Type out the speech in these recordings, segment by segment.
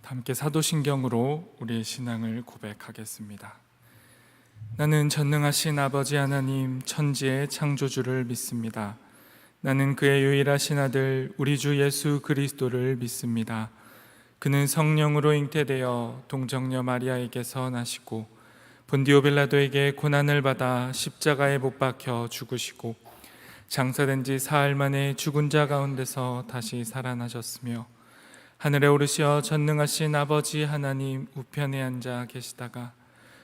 함께 사도신경으로 우리의 신앙을 고백하겠습니다. 나는 전능하신 아버지 하나님 천지의 창조주를 믿습니다. 나는 그의 유일하신 아들 우리 주 예수 그리스도를 믿습니다. 그는 성령으로 잉태되어 동정녀 마리아에게서 나시고 본디오 빌라도에게 고난을 받아 십자가에 못 박혀 죽으시고 장사된 지 사흘 만에 죽은 자 가운데서 다시 살아나셨으며 하늘에 오르시어 전능하신 아버지 하나님 우편에 앉아 계시다가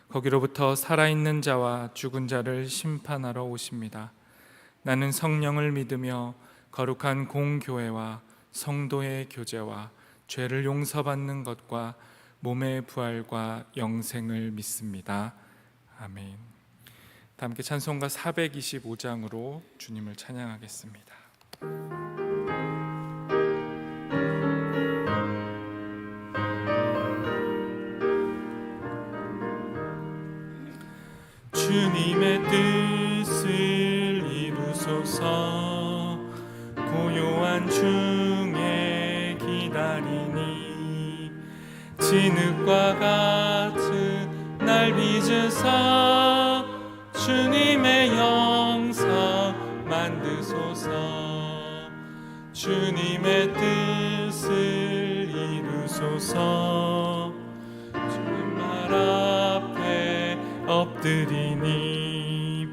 거기로부터 살아있는 자와 죽은 자를 심판하러 오십니다. 나는 성령을 믿으며 거룩한 공교회와 성도의 교제와 죄를 용서받는 것과 몸의 부활과 영생을 믿습니다. 아멘. 다 함께 찬송가 425장으로 주님을 찬양하겠습니다. 주님의 뜻을 이루소서. 고요한 중에 기다리니 진흙과 같은 날 빚으사 주님의 영성 만드소서. 주님의 뜻을 이루소서. 주님 말 앞에 엎드리니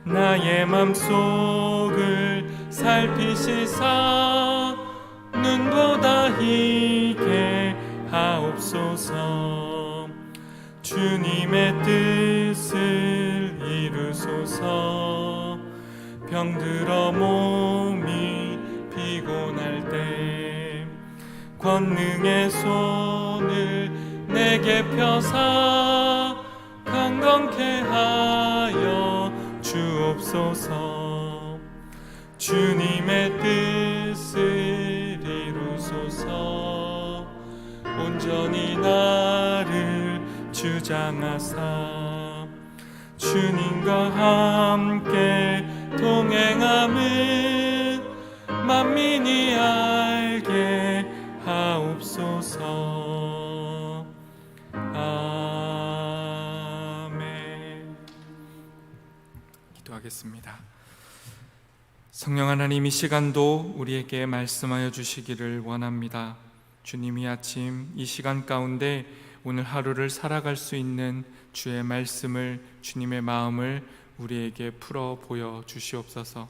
나의 맘속을 살피시사 눈보다 희게 하옵소서. 주님의 뜻을 이루소서. 병들어 몸이 피곤할 때 권능의 손을 내게 펴사 강건케 하여 주옵소서. 주님의 뜻을 이루소서. 온전히 나를 주장하사 주님과 함께 동행함은 만민이 알게 하옵소서. 아멘. 기도하겠습니다. 성령 하나님, 이 시간도 우리에게 말씀하여 주시기를 원합니다. 주님, 이 아침 이 시간 가운데 오늘 하루를 살아갈 수 있는 주의 말씀을, 주님의 마음을 우리에게 풀어 보여 주시옵소서.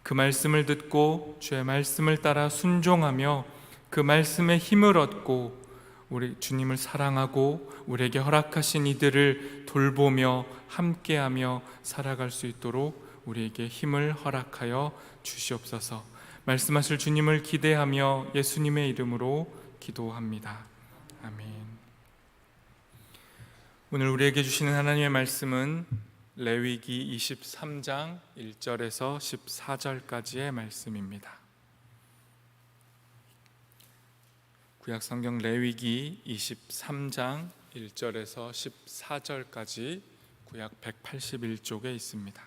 그 말씀을 듣고 주의 말씀을 따라 순종하며 그 말씀에 힘을 얻고 우리 주님을 사랑하고 우리에게 허락하신 이들을 돌보며 함께하며 살아갈 수 있도록 우리에게 힘을 허락하여 주시옵소서. 말씀하실 주님을 기대하며 예수님의 이름으로 기도합니다. 아멘. 오늘 우리에게 주시는 하나님의 말씀은 레위기 23장 1절에서 14절까지의 말씀입니다. 구약성경 레위기 23장 1절에서 14절까지 구약 181쪽에 있습니다.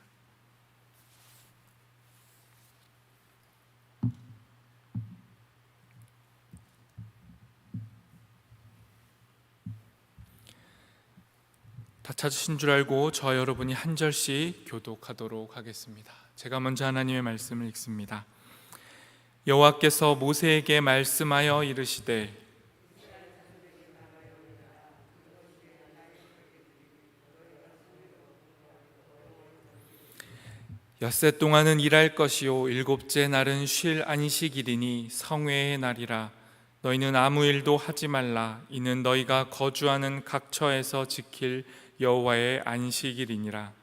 다 찾으신 줄 알고 저와 여러분이 한 절씩 교독하도록 하겠습니다. 제가 먼저 하나님의 말씀을 읽습니다. 여호와께서 모세에게 말씀하여 이르시되 엿새 동안은 일할 것이요 일곱째 날은 쉴 안식일이니 성회의 날이라. 너희는 아무 일도 하지 말라. 이는 너희가 거주하는 각처에서 지킬 여호와의 안식일이니라.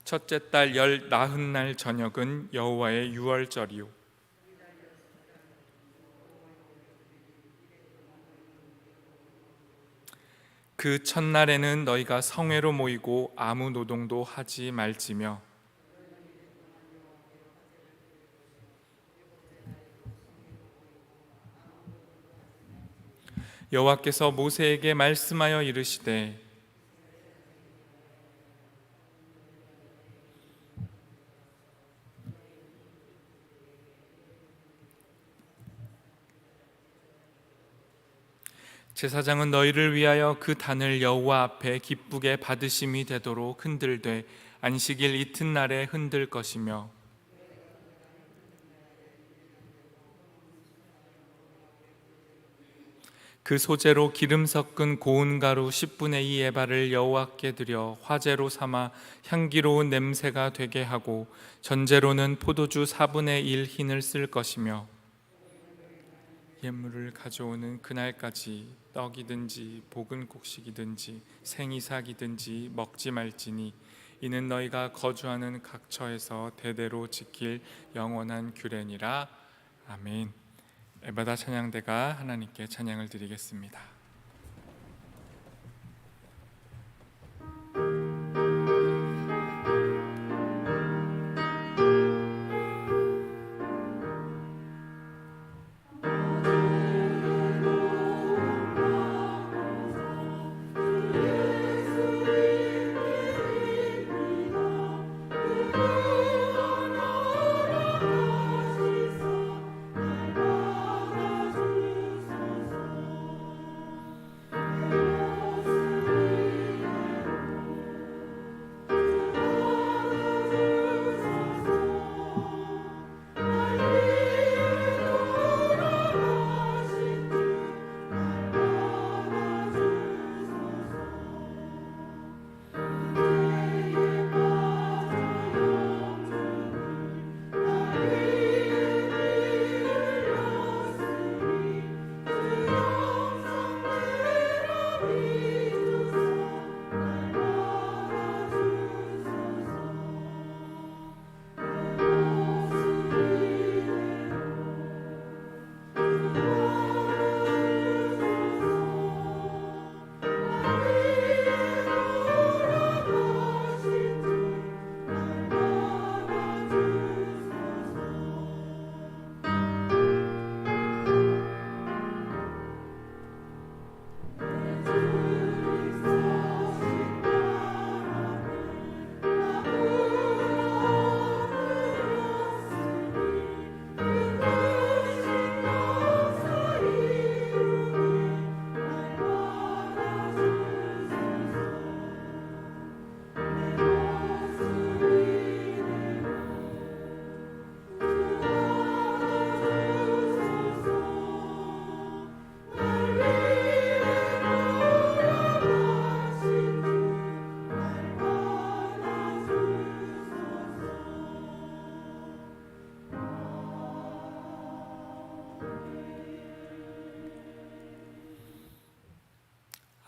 첫째 달 열 나흔날 저녁은 여호와의 유월절이요 그 첫날에는 너희가 성회로 모이고 아무 노동도 하지 말지며 여호와께서 모세에게 말씀하여 이르시되 제사장은 너희를 위하여 그 단을 여호와 앞에 기쁘게 받으심이 되도록 흔들되 안식일 이튿날에 흔들 것이며 그 소재로 기름 섞은 고운 가루 10분의 2 에바를 여호와께 드려 화제로 삼아 향기로운 냄새가 되게 하고 전제로는 포도주 4분의 1 흰을 쓸 것이며 예물을 가져오는 그날까지 떡이든지 볶은 곡식이든지 생이삭이든지 먹지 말지니 이는 너희가 거주하는 각 처에서 대대로 지킬 영원한 규례니라. 아멘. 에바다 찬양대가 하나님께 찬양을 드리겠습니다.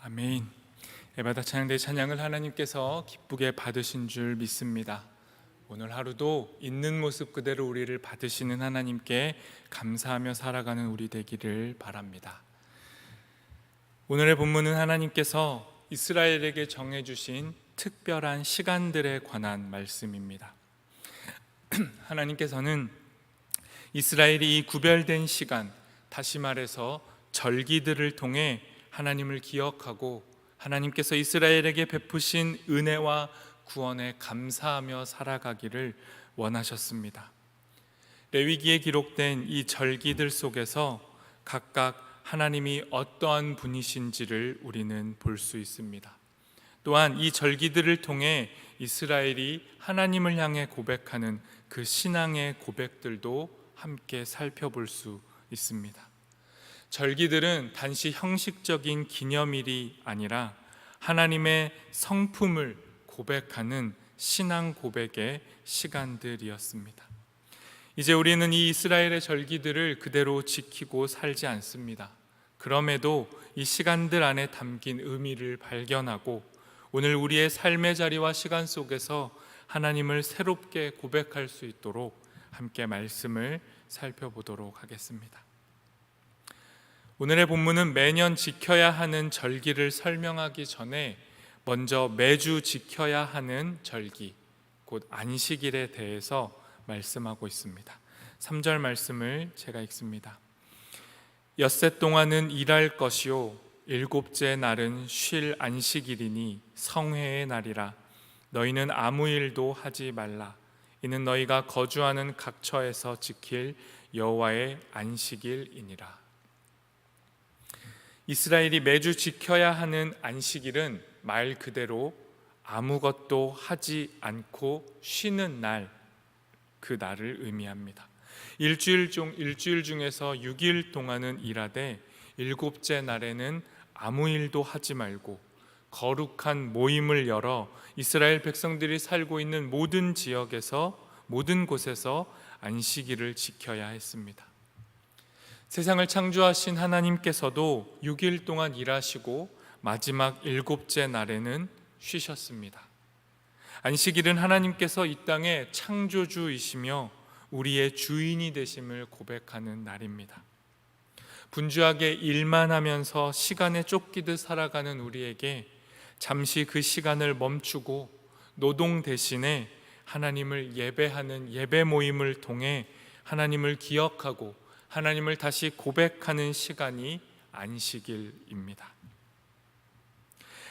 아멘. 에바다 찬양대 찬양을 하나님께서 기쁘게 받으신 줄 믿습니다. 오늘 하루도 있는 모습 그대로 우리를 받으시는 하나님께 감사하며 살아가는 우리 되기를 바랍니다. 오늘의 본문은 하나님께서 이스라엘에게 정해주신 특별한 시간들에 관한 말씀입니다. 하나님께서는 이스라엘이 이 구별된 시간, 다시 말해서 절기들을 통해 하나님을 기억하고 하나님께서 이스라엘에게 베푸신 은혜와 구원에 감사하며 살아가기를 원하셨습니다. 레위기에 기록된 이 절기들 속에서 각각 하나님이 어떠한 분이신지를 우리는 볼 수 있습니다. 또한 이 절기들을 통해 이스라엘이 하나님을 향해 고백하는 그 신앙의 고백들도 함께 살펴볼 수 있습니다. 절기들은 단지 형식적인 기념일이 아니라 하나님의 성품을 고백하는 신앙 고백의 시간들이었습니다. 이제 우리는 이 이스라엘의 절기들을 그대로 지키고 살지 않습니다. 그럼에도 이 시간들 안에 담긴 의미를 발견하고 오늘 우리의 삶의 자리와 시간 속에서 하나님을 새롭게 고백할 수 있도록 함께 말씀을 살펴보도록 하겠습니다. 오늘의 본문은 매년 지켜야 하는 절기를 설명하기 전에 먼저 매주 지켜야 하는 절기, 곧 안식일에 대해서 말씀하고 있습니다. 3절 말씀을 제가 읽습니다. 엿새 동안은 일할 것이요 일곱째 날은 쉴 안식일이니 성회의 날이라. 너희는 아무 일도 하지 말라. 이는 너희가 거주하는 각 처에서 지킬 여호와의 안식일이니라. 이스라엘이 매주 지켜야 하는 안식일은 말 그대로 아무것도 하지 않고 쉬는 날, 그 날을 의미합니다. 일주일 중에서 6일 동안은 일하되 일곱째 날에는 아무 일도 하지 말고 거룩한 모임을 열어 이스라엘 백성들이 살고 있는 모든 지역에서, 모든 곳에서 안식일을 지켜야 했습니다. 세상을 창조하신 하나님께서도 6일 동안 일하시고 마지막 일곱째 날에는 쉬셨습니다. 안식일은 하나님께서 이 땅의 창조주이시며 우리의 주인이 되심을 고백하는 날입니다. 분주하게 일만 하면서 시간에 쫓기듯 살아가는 우리에게 잠시 그 시간을 멈추고 노동 대신에 하나님을 예배하는 예배 모임을 통해 하나님을 기억하고 하나님을 다시 고백하는 시간이 안식일입니다.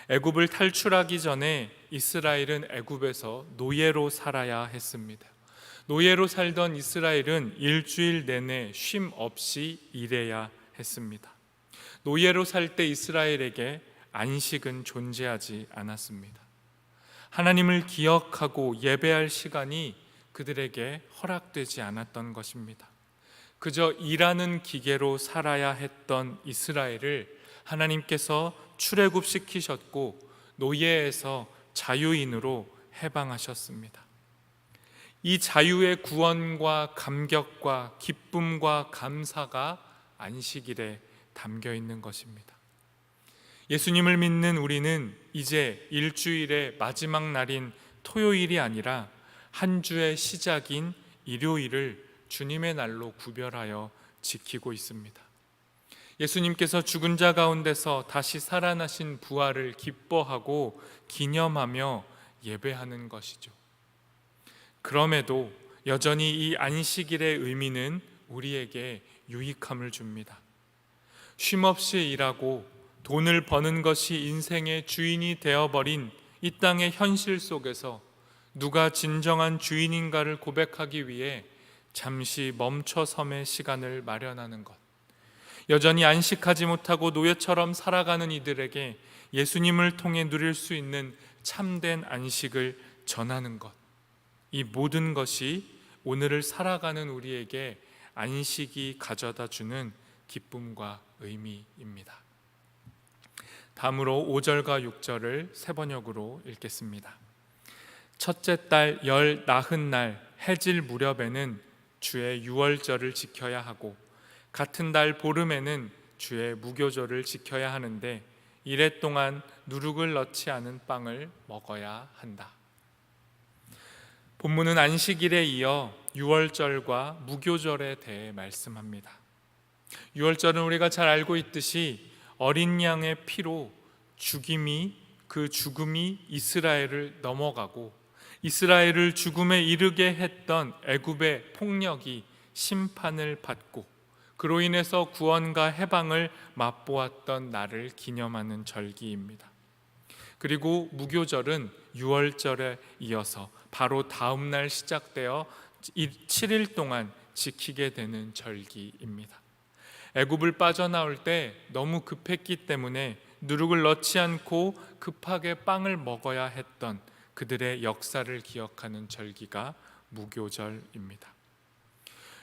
애굽을 탈출하기 전에 이스라엘은 애굽에서 노예로 살아야 했습니다. 노예로 살던 이스라엘은 일주일 내내 쉼 없이 일해야 했습니다. 노예로 살 때 이스라엘에게 안식은 존재하지 않았습니다. 하나님을 기억하고 예배할 시간이 그들에게 허락되지 않았던 것입니다. 그저 일하는 기계로 살아야 했던 이스라엘을 하나님께서 출애굽시키셨고 노예에서 자유인으로 해방하셨습니다. 이 자유의 구원과 감격과 기쁨과 감사가 안식일에 담겨 있는 것입니다. 예수님을 믿는 우리는 이제 일주일의 마지막 날인 토요일이 아니라 한 주의 시작인 일요일을 주님의 날로 구별하여 지키고 있습니다. 예수님께서 죽은 자 가운데서 다시 살아나신 부활을 기뻐하고 기념하며 예배하는 것이죠. 그럼에도 여전히 이 안식일의 의미는 우리에게 유익함을 줍니다. 쉼없이 일하고 돈을 버는 것이 인생의 주인이 되어버린 이 땅의 현실 속에서 누가 진정한 주인인가를 고백하기 위해 잠시 멈춰섬의 시간을 마련하는 것, 여전히 안식하지 못하고 노예처럼 살아가는 이들에게 예수님을 통해 누릴 수 있는 참된 안식을 전하는 것, 이 모든 것이 오늘을 살아가는 우리에게 안식이 가져다 주는 기쁨과 의미입니다. 다음으로 5절과 6절을 세 번역으로 읽겠습니다. 첫째 달 열 나흔날 해질 무렵에는 주의 유월절을 지켜야 하고 같은 달 보름에는 주의 무교절을 지켜야 하는데 이래 동안 누룩을 넣지 않은 빵을 먹어야 한다. 본문은 안식일에 이어 유월절과 무교절에 대해 말씀합니다. 유월절은 우리가 잘 알고 있듯이 어린 양의 피로 그 죽음이 이스라엘을 넘어가고 이스라엘을 죽음에 이르게 했던 애굽의 폭력이 심판을 받고 그로 인해서 구원과 해방을 맛보았던 날을 기념하는 절기입니다. 그리고 무교절은 유월절에 이어서 바로 다음 날 시작되어 7일 동안 지키게 되는 절기입니다. 애굽을 빠져나올 때 너무 급했기 때문에 누룩을 넣지 않고 급하게 빵을 먹어야 했던 그들의 역사를 기억하는 절기가 무교절입니다.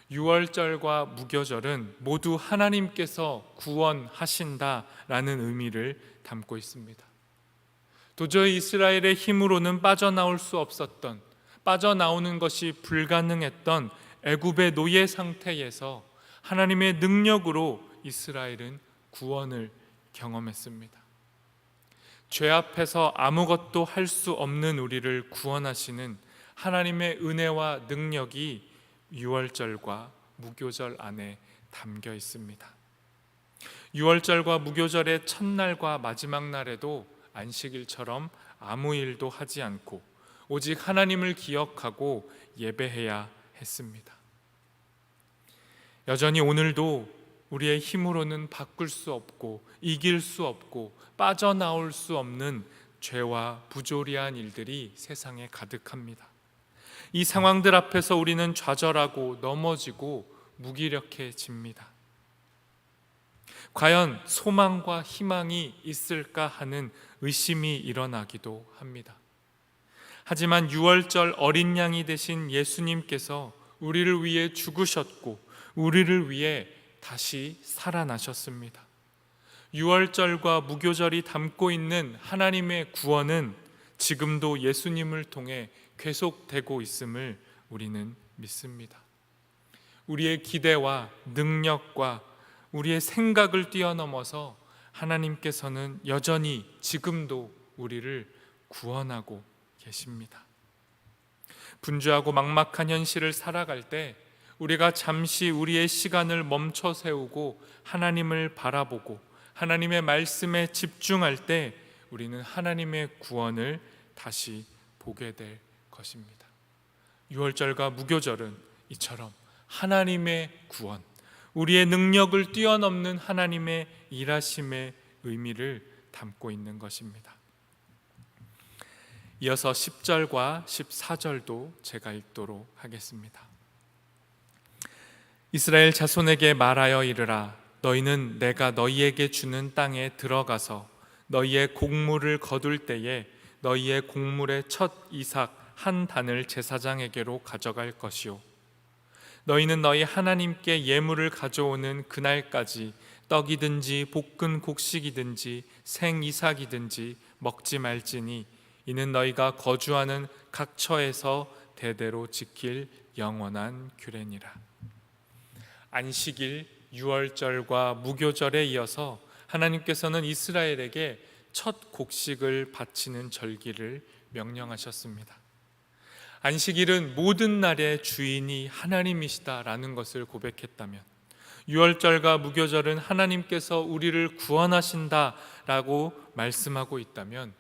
유월절과 무교절은 모두 하나님께서 구원하신다라는 의미를 담고 있습니다. 도저히 이스라엘의 힘으로는 빠져나올 수 없었던, 빠져나오는 것이 불가능했던 애굽의 노예 상태에서 하나님의 능력으로 이스라엘은 구원을 경험했습니다. 죄 앞에서 아무것도 할 수 없는 우리를 구원하시는 하나님의 은혜와 능력이 유월절과 무교절 안에 담겨 있습니다. 유월절과 무교절의 첫날과 마지막 날에도 안식일처럼 아무 일도 하지 않고 오직 하나님을 기억하고 예배해야 했습니다. 여전히 오늘도 우리의 힘으로는 바꿀 수 없고 이길 수 없고 빠져나올 수 없는 죄와 부조리한 일들이 세상에 가득합니다. 이 상황들 앞에서 우리는 좌절하고 넘어지고 무기력해집니다. 과연 소망과 희망이 있을까 하는 의심이 일어나기도 합니다. 하지만 유월절 어린 양이 되신 예수님께서 우리를 위해 죽으셨고 우리를 위해 다시 살아나셨습니다. 유월절과 무교절이 담고 있는 하나님의 구원은 지금도 예수님을 통해 계속되고 있음을 우리는 믿습니다. 우리의 기대와 능력과 우리의 생각을 뛰어넘어서 하나님께서는 여전히 지금도 우리를 구원하고 계십니다. 분주하고 막막한 현실을 살아갈 때 우리가 잠시 우리의 시간을 멈춰 세우고 하나님을 바라보고 하나님의 말씀에 집중할 때 우리는 하나님의 구원을 다시 보게 될 것입니다. 유월절과 무교절은 이처럼 하나님의 구원, 우리의 능력을 뛰어넘는 하나님의 일하심의 의미를 담고 있는 것입니다. 이어서 10절과 14절도 제가 읽도록 하겠습니다. 이스라엘 자손에게 말하여 이르라. 너희는 내가 너희에게 주는 땅에 들어가서 너희의 곡물을 거둘 때에 너희의 곡물의 첫 이삭 한 단을 제사장에게로 가져갈 것이요, 너희는 너희 하나님께 예물을 가져오는 그날까지 떡이든지 볶은 곡식이든지 생이삭이든지 먹지 말지니 이는 너희가 거주하는 각 처에서 대대로 지킬 영원한 규례니라. 안식일, 유월절과 무교절에 이어서 하나님께서는 이스라엘에게 첫 곡식을 바치는 절기를 명령하셨습니다. 안식일은 모든 날의 주인이 하나님이시다라는 것을 고백했다면, 유월절과 무교절은 하나님께서 우리를 구원하신다라고 말씀하고 있다면,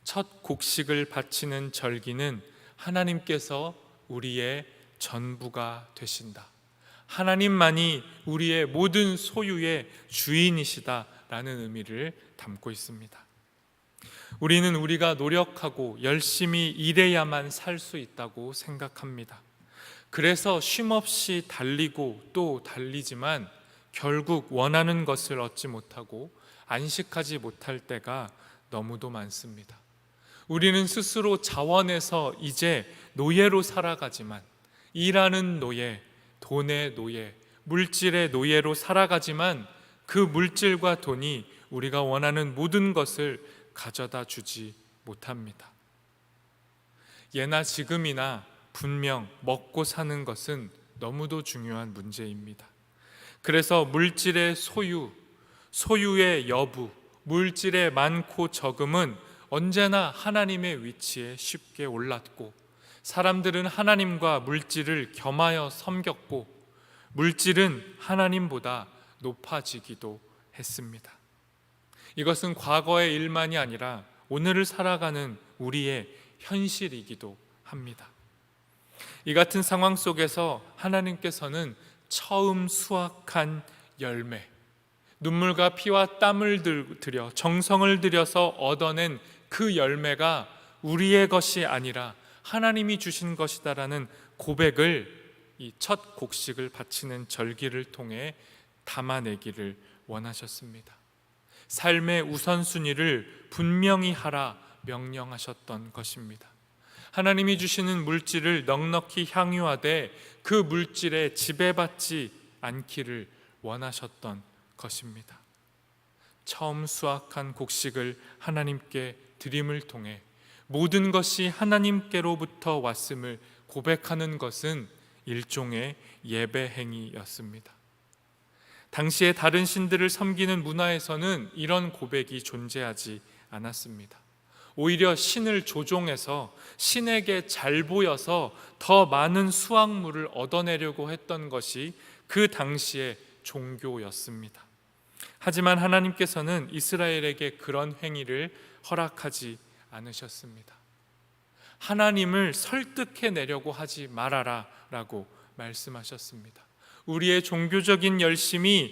첫 곡식을 바치는 절기는 하나님께서 우리의 전부가 되신다, 하나님만이 우리의 모든 소유의 주인이시다라는 의미를 담고 있습니다. 우리는 우리가 노력하고 열심히 일해야만 살 수 있다고 생각합니다. 그래서 쉼없이 달리고 또 달리지만 결국 원하는 것을 얻지 못하고 안식하지 못할 때가 너무도 많습니다. 우리는 스스로 자원해서 이제 노예로 살아가지만, 일하는 노예, 돈의 노예, 물질의 노예로 살아가지만 그 물질과 돈이 우리가 원하는 모든 것을 가져다 주지 못합니다. 예나 지금이나 분명 먹고 사는 것은 너무도 중요한 문제입니다. 그래서 물질의 소유, 소유의 여부, 물질의 많고 적음은 언제나 하나님의 위치에 쉽게 올랐고, 사람들은 하나님과 물질을 겸하여 섬겼고, 물질은 하나님보다 높아지기도 했습니다. 이것은 과거의 일만이 아니라 오늘을 살아가는 우리의 현실이기도 합니다. 이 같은 상황 속에서 하나님께서는 처음 수확한 열매, 눈물과 피와 땀을 들여 정성을 들여서 얻어낸 그 열매가 우리의 것이 아니라 하나님이 주신 것이다라는 고백을 이 첫 곡식을 바치는 절기를 통해 담아내기를 원하셨습니다. 삶의 우선순위를 분명히 하라 명령하셨던 것입니다. 하나님이 주시는 물질을 넉넉히 향유하되 그 물질에 지배받지 않기를 원하셨던 것입니다. 처음 수확한 곡식을 하나님께 드림을 통해 모든 것이 하나님께로부터 왔음을 고백하는 것은 일종의 예배 행위였습니다. 당시에 다른 신들을 섬기는 문화에서는 이런 고백이 존재하지 않았습니다. 오히려 신을 조종해서 신에게 잘 보여서 더 많은 수확물을 얻어내려고 했던 것이 그 당시의 종교였습니다. 하지만 하나님께서는 이스라엘에게 그런 행위를 허락하지 않으셨습니다. 하나님을 설득해내려고 하지 말아라 라고 말씀하셨습니다. 우리의 종교적인 열심을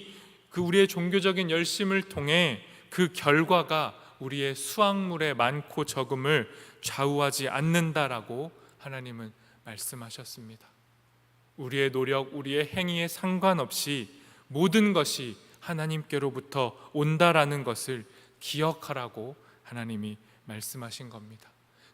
통해 그 결과가 우리의 수확물의 많고 적음을 좌우하지 않는다라고 하나님은 말씀하셨습니다. 우리의 노력, 우리의 행위에 상관없이 모든 것이 하나님께로부터 온다라는 것을 기억하라고 하나님이 말씀하신 겁니다.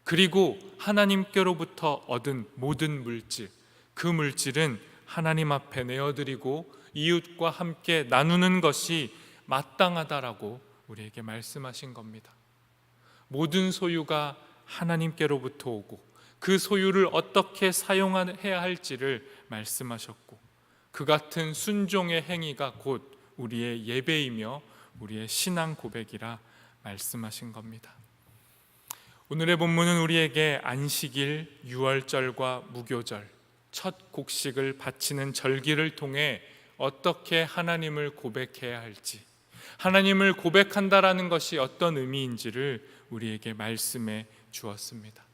그리고 하나님께로부터 얻은 모든 물질, 그 물질은 하나님 앞에 내어드리고 이웃과 함께 나누는 것이 마땅하다라고 우리에게 말씀하신 겁니다. 모든 소유가 하나님께로부터 오고 그 소유를 어떻게 사용해야 할지를 말씀하셨고, 그 같은 순종의 행위가 곧 우리의 예배이며 우리의 신앙 고백이라 말씀하신 겁니다. 오늘의 본문은 우리에게 안식일, 유월절과 무교절, 첫 곡식을 바치는 절기를 통해 어떻게 하나님을 고백해야 할지, 하나님을 고백한다라는 것이 어떤 의미인지를 우리에게 말씀해 주었습니다.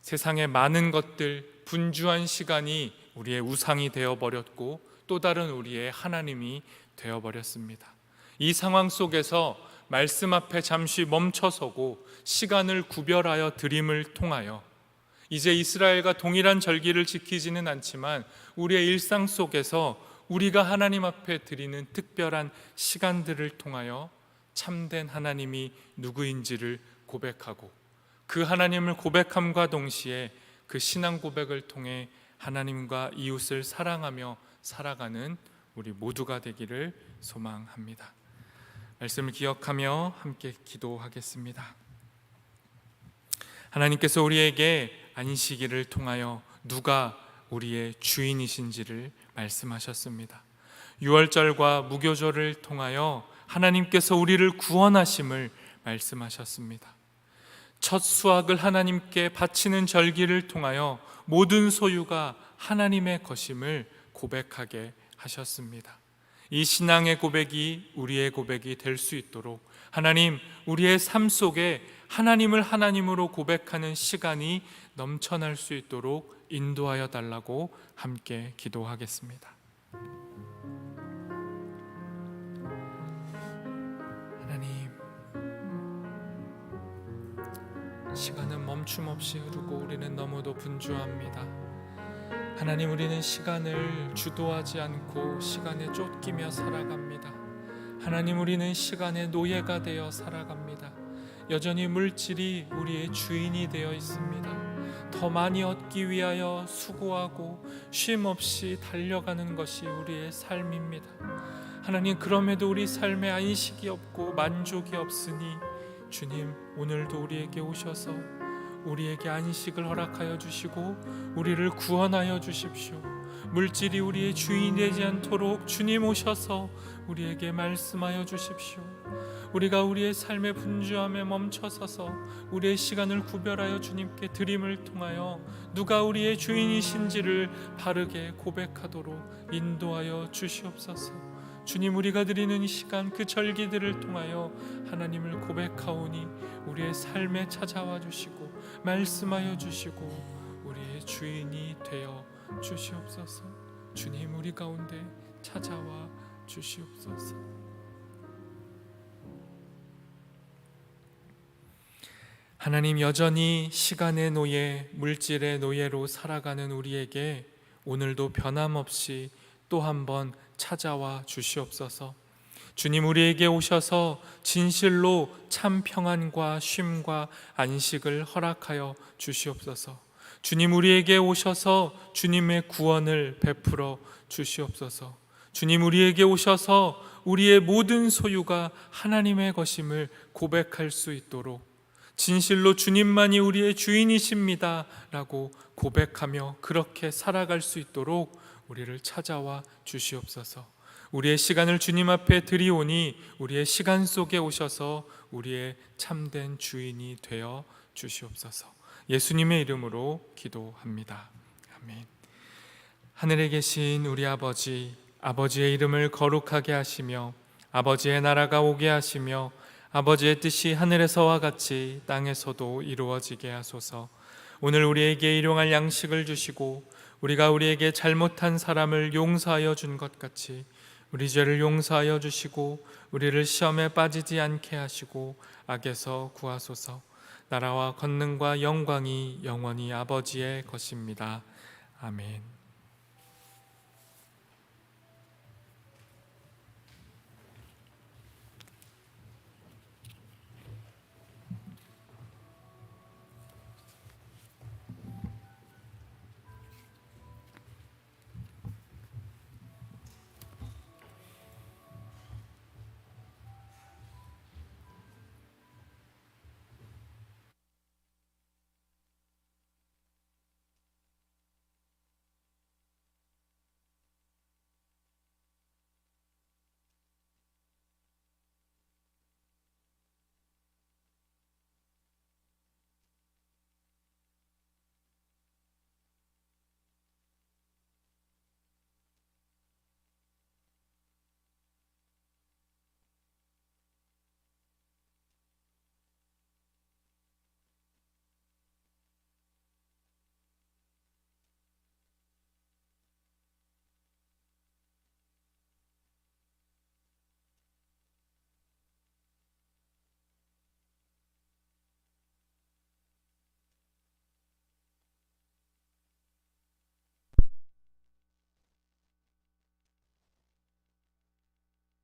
세상의 많은 것들, 분주한 시간이 우리의 우상이 되어버렸고 또 다른 우리의 하나님이 되어버렸습니다. 이 상황 속에서 말씀 앞에 잠시 멈춰서고 시간을 구별하여 드림을 통하여 이제 이스라엘과 동일한 절기를 지키지는 않지만 우리의 일상 속에서 우리가 하나님 앞에 드리는 특별한 시간들을 통하여 참된 하나님이 누구인지를 고백하고, 그 하나님을 고백함과 동시에 그 신앙 고백을 통해 하나님과 이웃을 사랑하며 살아가는 우리 모두가 되기를 소망합니다. 말씀을 기억하며 함께 기도하겠습니다. 하나님께서 우리에게 안식일을 통하여 누가 우리의 주인이신지를 말씀하셨습니다. 유월절과 무교절을 통하여 하나님께서 우리를 구원하심을 말씀하셨습니다. 첫 수확을 하나님께 바치는 절기를 통하여 모든 소유가 하나님의 것임을 고백하게 하셨습니다. 이 신앙의 고백이 우리의 고백이 될 수 있도록 하나님, 우리의 삶 속에 하나님을 하나님으로 고백하는 시간이 넘쳐날 수 있도록 인도하여 달라고 함께 기도하겠습니다. 하나님, 시간은 멈춤 없이 흐르고 우리는 너무도 분주합니다. 하나님, 우리는 시간을 주도하지 않고 시간에 쫓기며 살아갑니다. 하나님, 우리는 시간의 노예가 되어 살아갑니다. 여전히 물질이 우리의 주인이 되어 있습니다. 더 많이 얻기 위하여 수고하고 쉼 없이 달려가는 것이 우리의 삶입니다. 하나님, 그럼에도 우리 삶에 안식이 없고 만족이 없으니 주님, 오늘도 우리에게 오셔서 우리에게 안식을 허락하여 주시고 우리를 구원하여 주십시오. 물질이 우리의 주인이 되지 않도록 주님 오셔서 우리에게 말씀하여 주십시오. 우리가 우리의 삶의 분주함에 멈춰서서 우리의 시간을 구별하여 주님께 드림을 통하여 누가 우리의 주인이신지를 바르게 고백하도록 인도하여 주시옵소서. 주님, 우리가 드리는 이 시간, 그 절기들을 통하여 하나님을 고백하오니 우리의 삶에 찾아와 주시고 말씀하여 주시고 우리의 주인이 되어 주시옵소서. 주님, 우리 가운데 찾아와 주시옵소서. 하나님, 여전히 시간의 노예, 물질의 노예로 살아가는 우리에게 오늘도 변함없이 또 한 번 찾아와 주시옵소서. 주님, 우리에게 오셔서 진실로 참 평안과 쉼과 안식을 허락하여 주시옵소서. 주님, 우리에게 오셔서 주님의 구원을 베풀어 주시옵소서. 주님, 우리에게 오셔서 우리의 모든 소유가 하나님의 것임을 고백할 수 있도록 진실로 주님만이 우리의 주인이십니다 라고 고백하며 그렇게 살아갈 수 있도록 우리를 찾아와 주시옵소서. 우리의 시간을 주님 앞에 드리오니 우리의 시간 속에 오셔서 우리의 참된 주인이 되어 주시옵소서. 예수님의 이름으로 기도합니다. 아멘. 하늘에 계신 우리 아버지, 아버지의 이름을 거룩하게 하시며 아버지의 나라가 오게 하시며 아버지의 뜻이 하늘에서와 같이 땅에서도 이루어지게 하소서. 오늘 우리에게 일용할 양식을 주시고 우리가 우리에게 잘못한 사람을 용서하여 준 것 같이 우리 죄를 용서하여 주시고 우리를 시험에 빠지지 않게 하시고 악에서 구하소서. 나라와 권능과 영광이 영원히 아버지의 것입니다. 아멘.